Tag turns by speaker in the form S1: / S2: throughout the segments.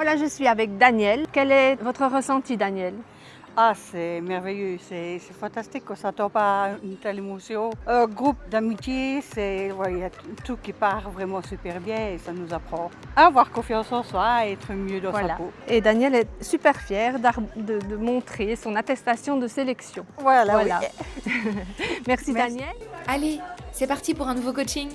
S1: Voilà, je suis avec Daniel. Quel est votre ressenti, Daniel?
S2: Ah, c'est merveilleux, c'est fantastique, on ne s'attend pas à une telle émotion. Un groupe d'amitié, il y a tout qui part vraiment super bien et ça nous apprend à avoir confiance en soi, à être mieux dans sa peau.
S1: Et Daniel est super fier de montrer son attestation de sélection.
S2: Voilà. Oui.
S1: Merci Daniel.
S3: Allez, c'est parti pour un nouveau coaching.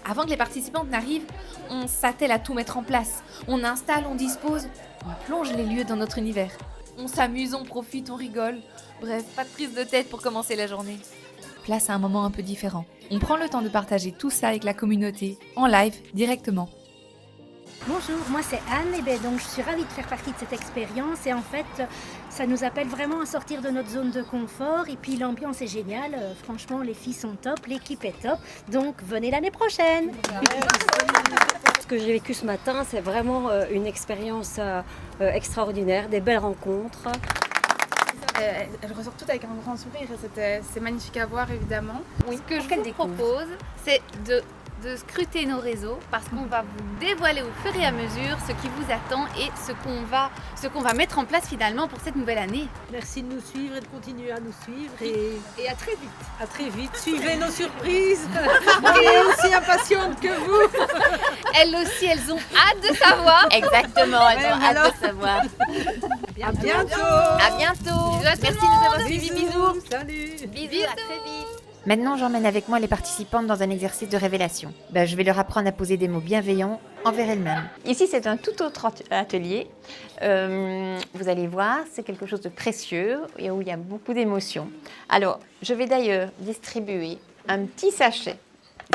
S3: Avant que les participantes n'arrivent, on s'attelle à tout mettre en place. On installe, on dispose, on plonge les lieux dans notre univers. On s'amuse, on profite, on rigole. Bref, pas de prise de tête pour commencer la journée. Place à un moment un peu différent. On prend le temps de partager tout ça avec la communauté, en live, directement.
S4: Bonjour, moi c'est Anne, et donc je suis ravie de faire partie de cette expérience et en fait ça nous appelle vraiment à sortir de notre zone de confort et puis l'ambiance est géniale, franchement les filles sont top, l'équipe est top, donc venez l'année prochaine.
S5: Ce que j'ai vécu ce matin, c'est vraiment une expérience extraordinaire, des belles rencontres.
S6: Elle ressort toute avec un grand sourire et c'est magnifique à voir évidemment.
S4: Oui,
S7: Ce que je vous propose, c'est de scruter nos réseaux parce qu'on va vous dévoiler au fur et à mesure ce qui vous attend et ce qu'on va mettre en place finalement pour cette nouvelle année.
S8: Merci de nous suivre et de continuer à nous suivre et à très vite. À très vite. Suivez nos surprises. On est aussi impatientes que vous.
S7: Elles aussi, elles ont hâte de savoir.
S3: Exactement, elles ont hâte de savoir.
S8: À bientôt.
S7: À bientôt. Merci de nous avoir suivis. Bisous.
S8: Salut.
S7: Bisous, à très vite.
S3: Maintenant, j'emmène avec moi les participantes dans un exercice de révélation. Je vais leur apprendre à poser des mots bienveillants envers elles-mêmes. Ici, c'est un tout autre atelier. Vous allez voir, c'est quelque chose de précieux et où il y a beaucoup d'émotions. Alors, je vais d'ailleurs distribuer un petit sachet.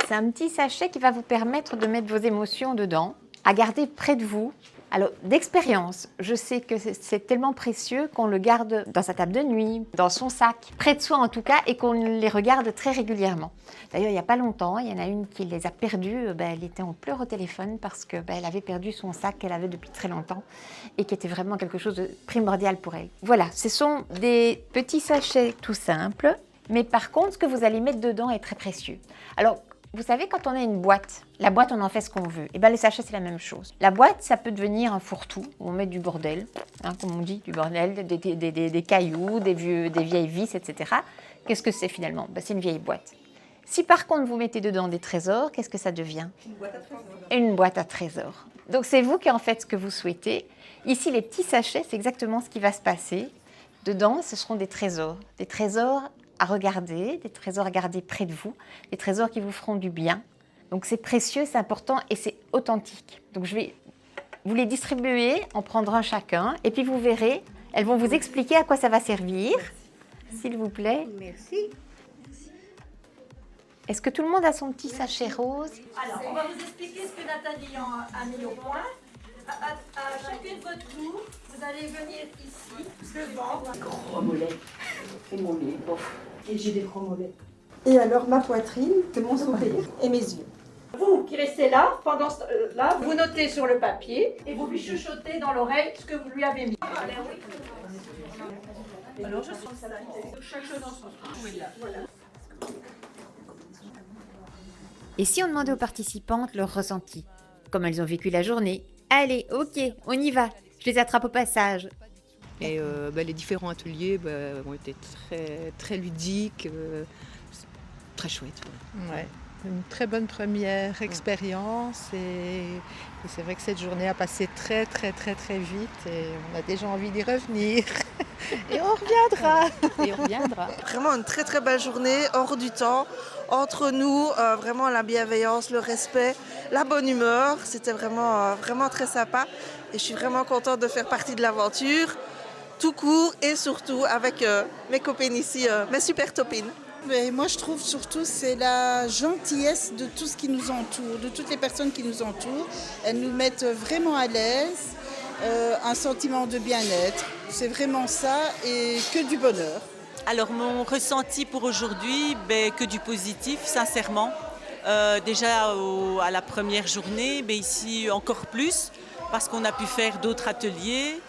S3: C'est un petit sachet qui va vous permettre de mettre vos émotions dedans, à garder près de vous. Alors, d'expérience, je sais que c'est tellement précieux qu'on le garde dans sa table de nuit, dans son sac, près de soi en tout cas, et qu'on les regarde très régulièrement. D'ailleurs, il n'y a pas longtemps, il y en a une qui les a perdus. Elle était en pleurs au téléphone parce qu'elle avait perdu son sac qu'elle avait depuis très longtemps et qui était vraiment quelque chose de primordial pour elle. Voilà, ce sont des petits sachets tout simples, mais par contre, ce que vous allez mettre dedans est très précieux. Alors, vous savez, quand on a une boîte, la boîte, on en fait ce qu'on veut. Et les sachets, c'est la même chose. La boîte, ça peut devenir un fourre-tout où on met du bordel, comme on dit, du bordel, des cailloux, des vieilles vis, etc. Qu'est-ce que c'est finalement? C'est une vieille boîte. Si par contre, vous mettez dedans des trésors, qu'est-ce que ça devient? Une boîte à trésors. Une boîte à trésors. Donc, c'est vous qui en faites ce que vous souhaitez. Ici, les petits sachets, c'est exactement ce qui va se passer. Dedans, ce seront des trésors. Des trésors à regarder, des trésors à garder près de vous, des trésors qui vous feront du bien. Donc c'est précieux, c'est important et c'est authentique. Donc je vais vous les distribuer, en prendre un chacun, et puis vous verrez, elles vont vous expliquer à quoi ça va servir, s'il vous plaît.
S8: Merci.
S3: Est-ce que tout le monde a son petit sachet rose?
S5: Alors, on va vous expliquer ce que Nathalie a mis au point. À chacun de votre tour, vous allez venir ici, devant.
S9: Gros mollets. Et mon nez, bof. Et j'ai des gros mollets.
S10: Et alors ma poitrine, c'est mon sourire et mes yeux.
S5: Vous qui restez là, pendant ce là, vous notez sur le papier et vous lui chuchotez dans l'oreille ce que vous lui avez mis. Alors je sens ça. Chaque chose en son sens. Voilà.
S3: Et si on demandait aux participantes leur ressenti, comment elles ont vécu la journée? Allez, ok, on y va. Je les attrape au passage.
S11: Et les différents ateliers ont été très ludiques, très chouettes.
S12: Ouais, une très bonne première expérience et c'est vrai que cette journée a passé très vite et on a déjà envie d'y revenir. Et on reviendra.
S10: Vraiment une très belle journée, hors du temps, entre nous, vraiment la bienveillance, le respect, la bonne humeur. C'était vraiment très sympa et je suis vraiment contente de faire partie de l'aventure, tout court et surtout avec mes copines ici, mes super topines.
S13: Mais moi je trouve surtout c'est la gentillesse de tout ce qui nous entoure, de toutes les personnes qui nous entourent. Elles nous mettent vraiment à l'aise, un sentiment de bien-être. C'est vraiment ça et que du bonheur.
S14: Alors mon ressenti pour aujourd'hui, que du positif, sincèrement. Déjà à la première journée, ici encore plus, parce qu'on a pu faire d'autres ateliers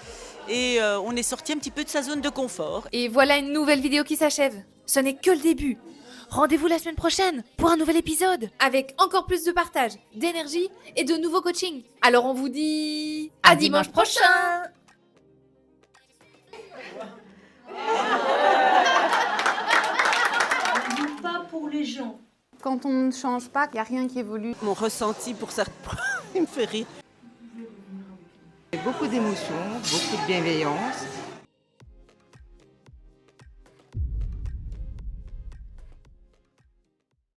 S14: et on est sorti un petit peu de sa zone de confort.
S3: Et voilà une nouvelle vidéo qui s'achève. Ce n'est que le début. Rendez-vous la semaine prochaine pour un nouvel épisode avec encore plus de partage, d'énergie et de nouveaux coachings. Alors on vous dit à dimanche prochain.
S5: Pas pour les gens.
S7: Quand on ne change pas, il n'y a rien qui évolue.
S15: Mon ressenti pour ça, il me fait rire.
S16: Beaucoup d'émotions, beaucoup de bienveillance.